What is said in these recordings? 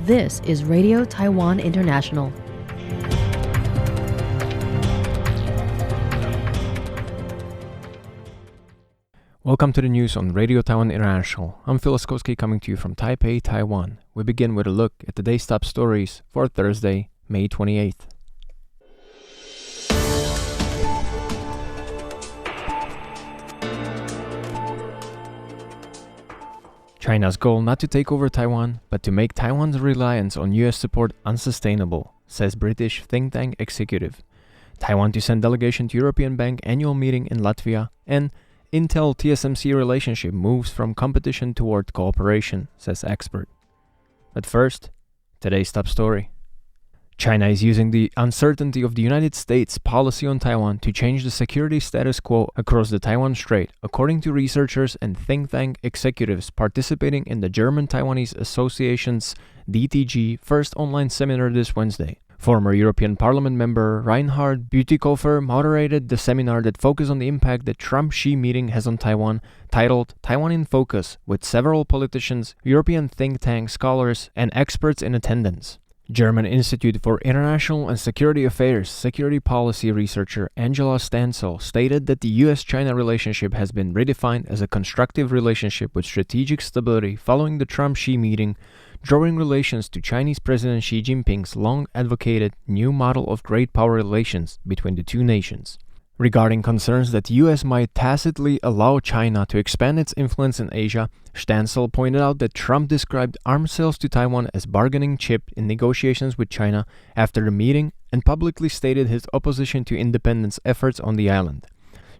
This is Radio Taiwan International. Welcome to the news on Radio Taiwan International. I'm Phil Oskowski coming to you from Taipei, Taiwan. We begin with a look at today's top stories for Thursday, May 28th. China's goal not to take over Taiwan, but to make Taiwan's reliance on U.S. support unsustainable, says British think tank executive. Taiwan to send delegation to European Bank annual meeting in Latvia, and Intel-TSMC relationship moves from competition toward cooperation, says expert. But first, today's top story. China is using the uncertainty of the United States' policy on Taiwan to change the security status quo across the Taiwan Strait, according to researchers and think tank executives participating in the German Taiwanese Association's DTG first online seminar this Wednesday. Former European Parliament member Reinhard Bütikofer moderated the seminar that focused on the impact the Trump-Xi meeting has on Taiwan, titled Taiwan in Focus, with several politicians, European think tank scholars, and experts in attendance. German Institute for International and Security Affairs security policy researcher Angela Stansel stated that the U.S.-China relationship has been redefined as a constructive relationship with strategic stability following the Trump-Xi meeting, drawing relations to Chinese President Xi Jinping's long-advocated new model of great power relations between the two nations. Regarding concerns that the U.S. might tacitly allow China to expand its influence in Asia, Stansel pointed out that Trump described arms sales to Taiwan as bargaining chip in negotiations with China after the meeting and publicly stated his opposition to independence efforts on the island.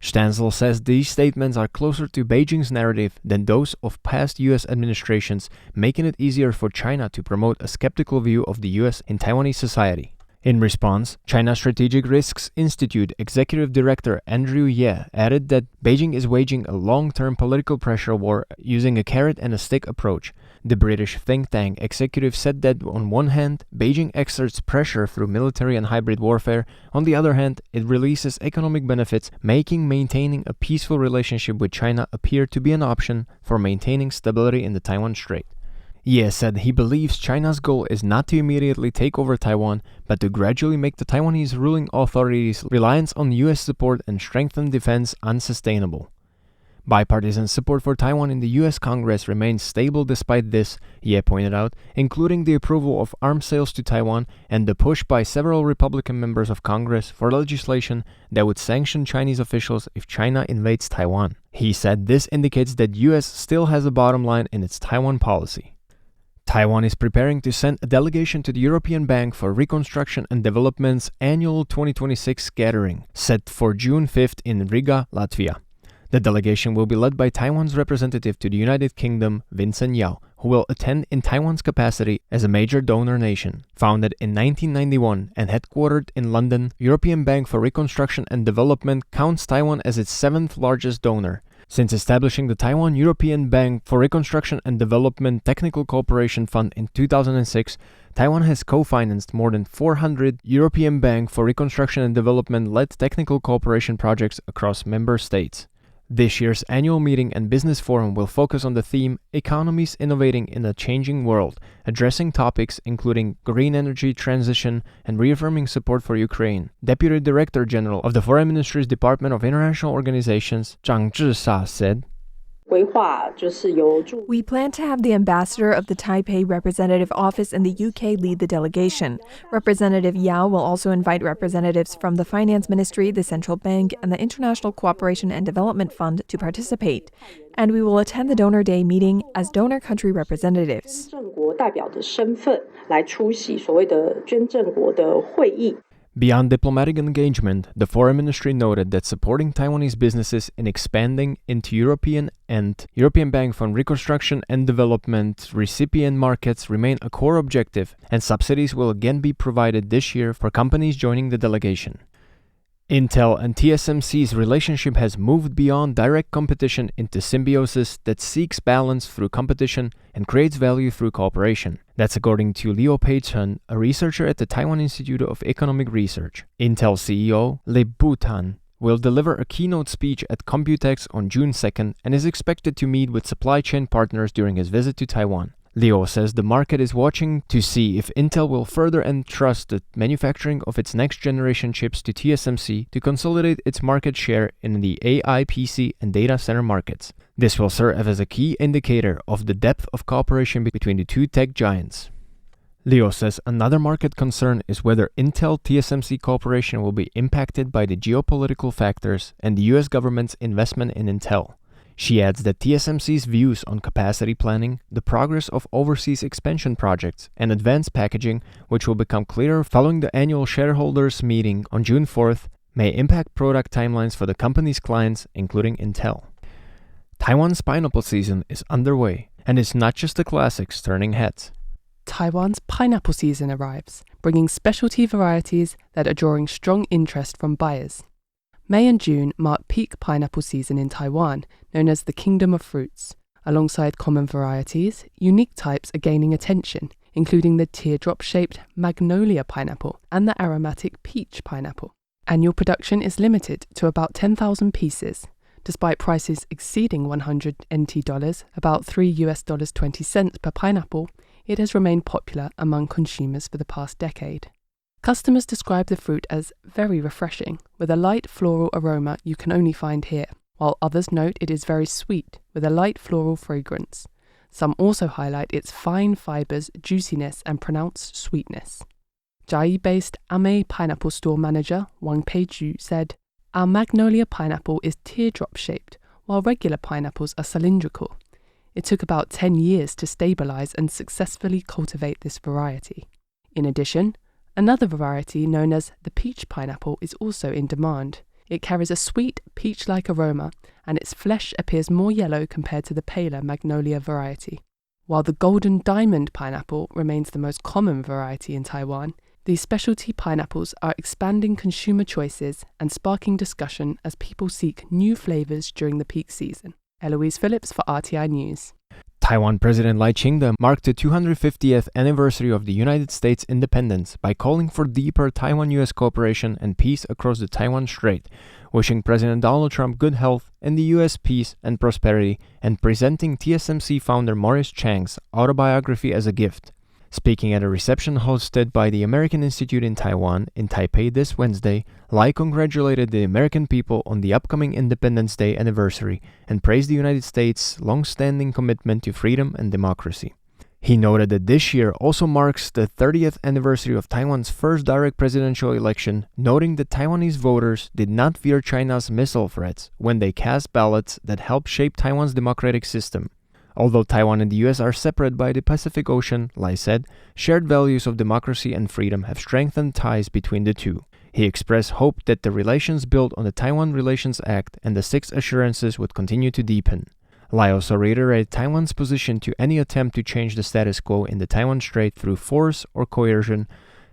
Stansel says these statements are closer to Beijing's narrative than those of past U.S. administrations, making it easier for China to promote a skeptical view of the U.S. in Taiwanese society. In response, China Strategic Risks Institute Executive Director Andrew Ye added that Beijing is waging a long-term political pressure war using a carrot and a stick approach. The British think tank executive said that on one hand, Beijing exerts pressure through military and hybrid warfare. On the other hand, it releases economic benefits, making maintaining a peaceful relationship with China appear to be an option for maintaining stability in the Taiwan Strait. Ye said he believes China's goal is not to immediately take over Taiwan, but to gradually make the Taiwanese ruling authorities' reliance on U.S. support and strengthen defense unsustainable. Bipartisan support for Taiwan in the U.S. Congress remains stable despite this, Ye pointed out, including the approval of arms sales to Taiwan and the push by several Republican members of Congress for legislation that would sanction Chinese officials if China invades Taiwan. He said this indicates that U.S. still has a bottom line in its Taiwan policy. Taiwan is preparing to send a delegation to the European Bank for Reconstruction and Development's annual 2026 gathering, set for June 5th in Riga, Latvia. The delegation will be led by Taiwan's representative to the United Kingdom, Vincent Yao, who will attend in Taiwan's capacity as a major donor nation. Founded in 1991 and headquartered in London, European Bank for Reconstruction and Development counts Taiwan as its seventh largest donor. Since establishing the Taiwan European Bank for Reconstruction and Development Technical Cooperation Fund in 2006, Taiwan has co-financed more than 400 European Bank for Reconstruction and Development-led technical cooperation projects across member states. This year's annual meeting and business forum will focus on the theme Economies Innovating in a Changing World, addressing topics including green energy transition and reaffirming support for Ukraine. Deputy Director General of the Foreign Ministry's Department of International Organizations, Zhang Zhisa, said, We plan to have the ambassador of the Taipei Representative Office in the UK lead the delegation. Representative Yao will also invite representatives from the Finance Ministry, the Central Bank, and the International Cooperation and Development Fund to participate. And we will attend the Donor Day meeting as donor country representatives. Beyond diplomatic engagement, the Foreign Ministry noted that supporting Taiwanese businesses in expanding into European and European Bank for Reconstruction and Development recipient markets remain a core objective, and subsidies will again be provided this year for companies joining the delegation. Intel and TSMC's relationship has moved beyond direct competition into symbiosis that seeks balance through competition and creates value through cooperation. That's according to Liu Pei-chen, a researcher at the Taiwan Institute of Economic Research. Intel CEO Lip-Bu Tan will deliver a keynote speech at Computex on June 2nd and is expected to meet with supply chain partners during his visit to Taiwan. Leo says the market is watching to see if Intel will further entrust the manufacturing of its next-generation chips to TSMC to consolidate its market share in the AI, PC, and data center markets. This will serve as a key indicator of the depth of cooperation between the two tech giants. Leo says another market concern is whether Intel-TSMC cooperation will be impacted by the geopolitical factors and the US government's investment in Intel. She adds that TSMC's views on capacity planning, the progress of overseas expansion projects, and advanced packaging, which will become clearer following the annual shareholders meeting on June 4th, may impact product timelines for the company's clients, including Intel. Taiwan's pineapple season is underway, and it's not just the classics turning heads. Taiwan's pineapple season arrives, bringing specialty varieties that are drawing strong interest from buyers. May and June mark peak pineapple season in Taiwan, known as the Kingdom of Fruits. Alongside common varieties, unique types are gaining attention, including the teardrop-shaped magnolia pineapple and the aromatic peach pineapple. Annual production is limited to about 10,000 pieces. Despite prices exceeding 100 NT dollars, about $3.20 per pineapple, it has remained popular among consumers for the past decade. Customers describe the fruit as very refreshing, with a light floral aroma you can only find here, while others note it is very sweet, with a light floral fragrance. Some also highlight its fine fibers, juiciness, and pronounced sweetness. Chiayi-based Ame pineapple store manager Wang Peiju said, "Our magnolia pineapple is teardrop-shaped, while regular pineapples are cylindrical. It took about 10 years to stabilize and successfully cultivate this variety." In addition, another variety known as the peach pineapple is also in demand. It carries a sweet, peach-like aroma, and its flesh appears more yellow compared to the paler magnolia variety. While the golden diamond pineapple remains the most common variety in Taiwan, these specialty pineapples are expanding consumer choices and sparking discussion as people seek new flavors during the peak season. Eloise Phillips for RTI News. Taiwan President Lai Ching-te marked the 250th anniversary of the United States' independence by calling for deeper Taiwan-US cooperation and peace across the Taiwan Strait, wishing President Donald Trump good health and the US peace and prosperity, and presenting TSMC founder Morris Chang's autobiography as a gift. Speaking at a reception hosted by the American Institute in Taiwan in Taipei this Wednesday, Lai congratulated the American people on the upcoming Independence Day anniversary and praised the United States' long-standing commitment to freedom and democracy. He noted that this year also marks the 30th anniversary of Taiwan's first direct presidential election, noting that Taiwanese voters did not fear China's missile threats when they cast ballots that helped shape Taiwan's democratic system. Although Taiwan and the US are separate by the Pacific Ocean, Lai said, shared values of democracy and freedom have strengthened ties between the two. He expressed hope that the relations built on the Taiwan Relations Act and the Six Assurances would continue to deepen. Lai also reiterated Taiwan's position to any attempt to change the status quo in the Taiwan Strait through force or coercion,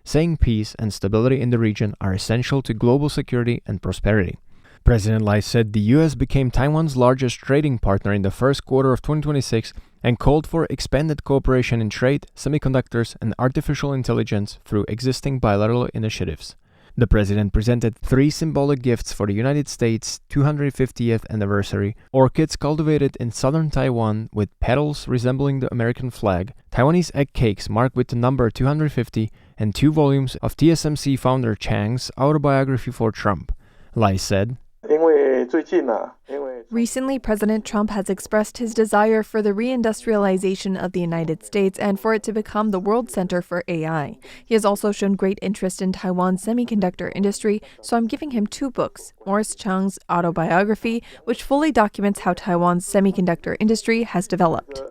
saying peace and stability in the region are essential to global security and prosperity. President Lai said the U.S. became Taiwan's largest trading partner in the first quarter of 2026 and called for expanded cooperation in trade, semiconductors, and artificial intelligence through existing bilateral initiatives. The president presented 3 symbolic gifts for the United States' 250th anniversary: orchids cultivated in southern Taiwan with petals resembling the American flag, Taiwanese egg cakes marked with the number 250, and 2 volumes of TSMC founder Chang's autobiography for Trump. Lai said, "Recently, President Trump has expressed his desire for the reindustrialization of the United States and for it to become the world center for AI. He has also shown great interest in Taiwan's semiconductor industry, so I'm giving him 2 books, Morris Chang's autobiography, which fully documents how Taiwan's semiconductor industry has developed."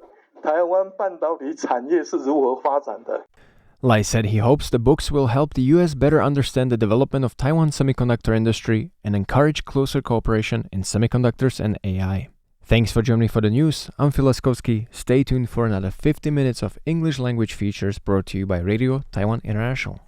Lai said he hopes the books will help the U.S. better understand the development of Taiwan's semiconductor industry and encourage closer cooperation in semiconductors and AI. Thanks for joining me for the news. I'm Phil Laskowski. Stay tuned for another 50 minutes of English language features brought to you by Radio Taiwan International.